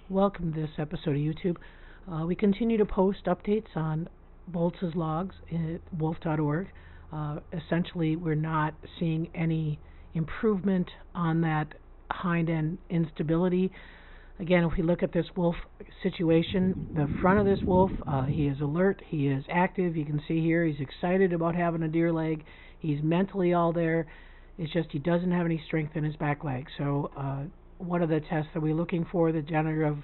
Welcome to this episode of YouTube. We continue to post updates on Bolt's logs at wolf.org. Essentially, we're not seeing any improvement on that hind end instability. Again, if we look at this wolf situation, the front of this wolf, he is alert, he is active. You can see here he's excited about having a deer leg. He's mentally all there. It's just he doesn't have any strength in his back leg. So one of the tests that we're looking for, the degenerative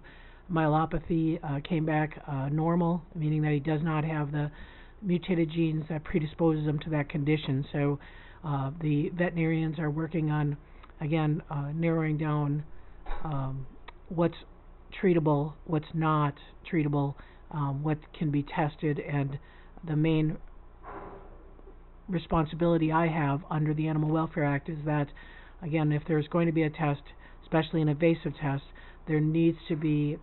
myelopathy, came back normal, meaning that he does not have the mutated genes that predisposes him to that condition. So the veterinarians are working on, again, narrowing down what's treatable, what's not treatable, what can be tested, and the main responsibility I have under the Animal Welfare Act is that, again, if there's going to be a test, especially an invasive test, there needs to be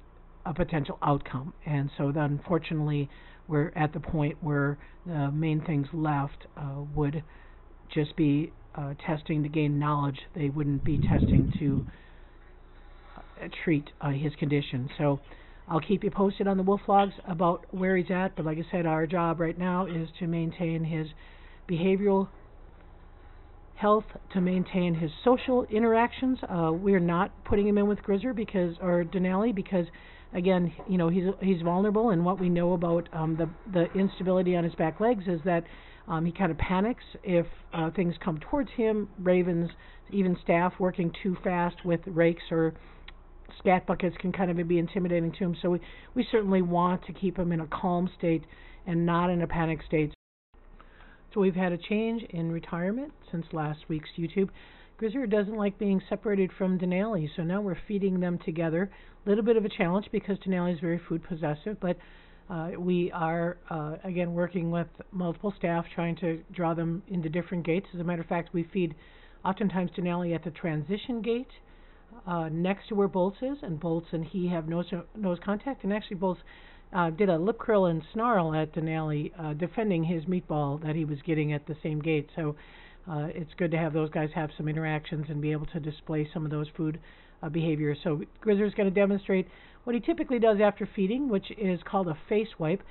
a potential outcome. And so then, unfortunately, we're at the point where the main things left would just be testing to gain knowledge. They wouldn't be testing to treat his condition. So I'll keep you posted on the wolf logs about where he's at, but like I said, our job right now is to maintain his behavioral health, to maintain his social interactions. We're not putting him in with Grizzer or Denali because, again, you know, he's vulnerable, and what we know about the instability on his back legs is that he kind of panics if things come towards him. Ravens, even staff working too fast with rakes or scat buckets can kind of be intimidating to him. So we certainly want to keep him in a calm state and not in a panic state. So we've had a change in retirement since last week's YouTube. Grizzer doesn't like being separated from Denali, so now we're feeding them together. A little bit of a challenge because Denali is very food possessive, but we are, again, working with multiple staff trying to draw them into different gates. As a matter of fact, we feed oftentimes Denali at the transition gate next to where Bolt's is, and Bolt's and he have nose contact, and actually Bolt's did a lip curl and snarl at Denali, defending his meatball that he was getting at the same gate. So it's good to have those guys have some interactions and be able to display some of those food behaviors. So Grizzer's going to demonstrate what he typically does after feeding, which is called a face wipe.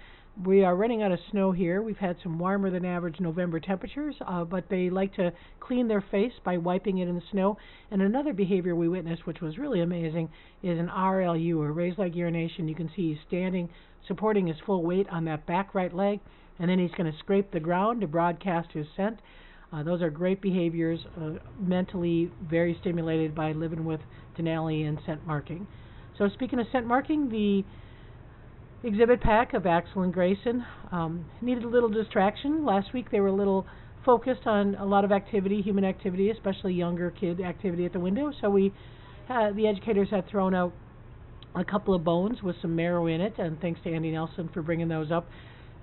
We are running out of snow here. We've had some warmer than average November temperatures, but they like to clean their face by wiping it in the snow. And another behavior we witnessed, which was really amazing, is an RLU, or raised leg urination. You can see he's standing, supporting his full weight on that back right leg, and then he's going to scrape the ground to broadcast his scent. Those are great behaviors, mentally very stimulated by living with Denali and scent marking. So speaking of scent marking, the exhibit pack of Axel and Grayson needed a little distraction. Last week they were a little focused on a lot of activity, human activity, especially younger kid activity at the window. So the educators had thrown out a couple of bones with some marrow in it, and thanks to Andy Nelson for bringing those up.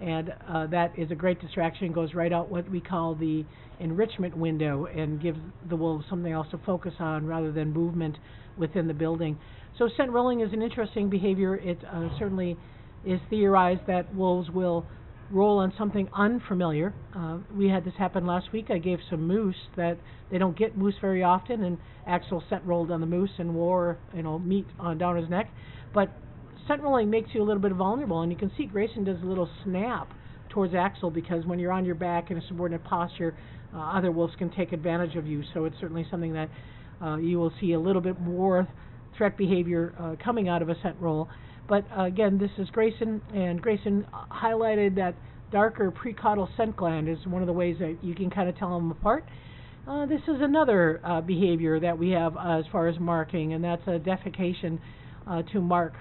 And that is a great distraction. Goes right out what we call the enrichment window and gives the wolves something else to focus on rather than movement within the building. So scent rolling is an interesting behavior. It certainly is theorized that wolves will roll on something unfamiliar. We had this happen last week. I gave some moose that they don't get moose very often, and Axel scent rolled on the moose and wore meat on down his neck. But scent rolling makes you a little bit vulnerable, and you can see Grayson does a little snap towards Axel because when you're on your back in a subordinate posture, other wolves can take advantage of you. So it's certainly something that you will see a little bit more threat behavior coming out of a scent roll. But again, this is Grayson, and Grayson highlighted that darker precaudal scent gland is one of the ways that you can kind of tell them apart. This is another behavior that we have as far as marking, and that's a defecation to mark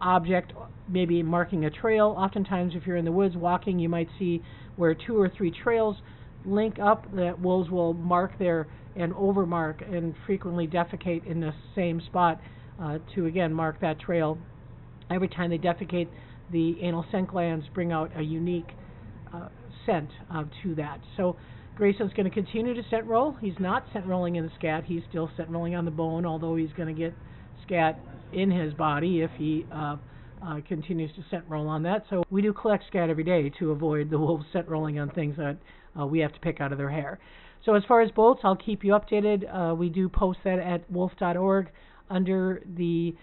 object, maybe marking a trail. Oftentimes, if you're in the woods walking, you might see where 2 or 3 trails link up, that wolves will mark there and overmark and frequently defecate in the same spot to, again, mark that trail. Every time they defecate, the anal scent glands bring out a unique scent to that. So Grayson's going to continue to scent roll. He's not scent rolling in the scat. He's still scent rolling on the bone, although he's going to get scat in his body if he continues to scent roll on that. So we do collect scat every day to avoid the wolves scent rolling on things that we have to pick out of their hair. So as far as bolts, I'll keep you updated. We do post that at wolf.org under the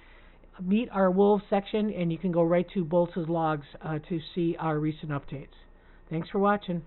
meet our wolves section, and you can go right to Boltz's logs to see our recent updates. Thanks for watching.